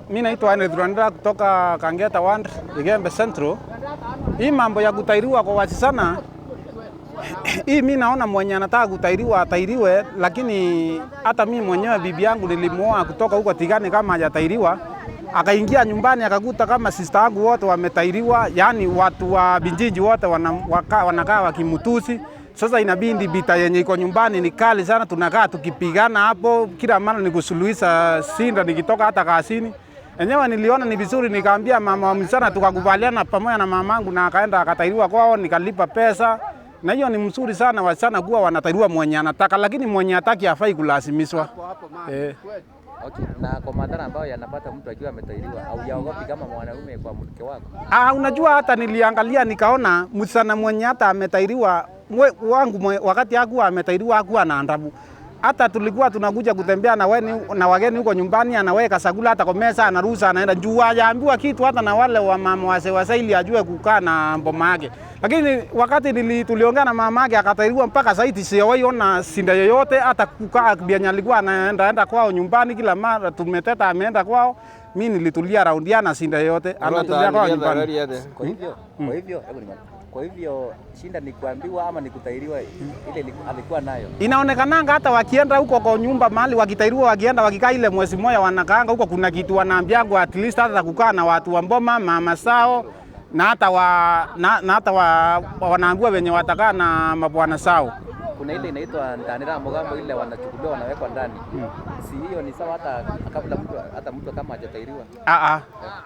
Mimi naitwa Henry Durandra kutoka Kangeta Ward, Igembe Central. Hii mambo ya kutairiwa kwa wasichana, hii mimi naona mwenye anataka kutairiwa atairiwe, lakini hata mimi mwenyewe bibi yangu nilimuoa kutoka huko Tigani kama hajatairiwa. Akaingia nyumbani akakuta kama sister yangu wote wametairiwa, yani watu wa Binjiji wote wanakaa wakimutusi. Sasa inabidi vita yenye iko nyumbani ni kali sana, tunakaa tukipigana hapo, kila mara ni kusuluhisha Sinda nikitoka hata kazini. Enyewe niliona ni vizuri, nikaambia mama wa msichana, tukakubaliana pamoja na mamangu na akaenda akatairiwa kwao, nikalipa pesa. Na hiyo ni mzuri sana wasichana kuwa wanatairiwa mwenye anataka, lakini mwenye hataki hafai kulazimishwa. Okay. Na kwa madhara ambayo yanapata mtu akiwa ametairiwa au yaogopi kama mwanaume kwa mke wako? Unajua hata niliangalia nikaona msichana mwenye hata ametairiwa wangu wakati hakuwa ametairiwa hakuwa na adabu. Hata tulikuwa tunakuja kutembea na wageni huko nyumbani, anaweka chakula hata kwa meza, anaruhusa anaenda juu, hajaambiwa kitu hata na wale wa mama wase ili ajue kukaa na mboma yake. Lakini wakati tuliongea na mama yake akatairiwa, mpaka sasa sijawahi ona Sinda yoyote hata kukaa bianya, alikuwa anaenda kwao nyumbani kila mara tumeteta ameenda kwao. Mimi nilitulia raundiana Sinda yoyote anatulia kwao nyumbani. Kwa hivyo shinda ni kuambiwa ama ni kutairiwa ile alikuwa nayo. Inaonekananga hata wakienda huko kwa nyumba mahali wakitairiwa, wakienda wakikaa ile mwezi mmoja wanakaanga huko, kuna kitu wanaambiagwa at least hata kukaa na watu wa mboma mama sao, na hata wanaambiwa wenye watakaa na mabwana sao. Kuna ile inaitwa ndanira mogambo, ile wanachukuliwa wanawekwa ndani. Si hiyo ni sawa hata kabla mtu kama hajatairiwa?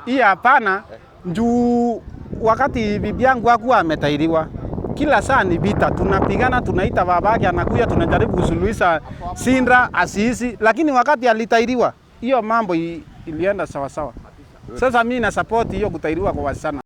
Hii hapana. Juu wakati bibi yangu hakuwa ametairiwa, kila saa ni vita, tunapigana, tunaita babake anakuja, tunajaribu kusuluhisha Sinda asisi, lakini wakati alitairiwa hiyo mambo ilienda sawa sawa. Sasa mimi na support hiyo kutairiwa kwa wasichana.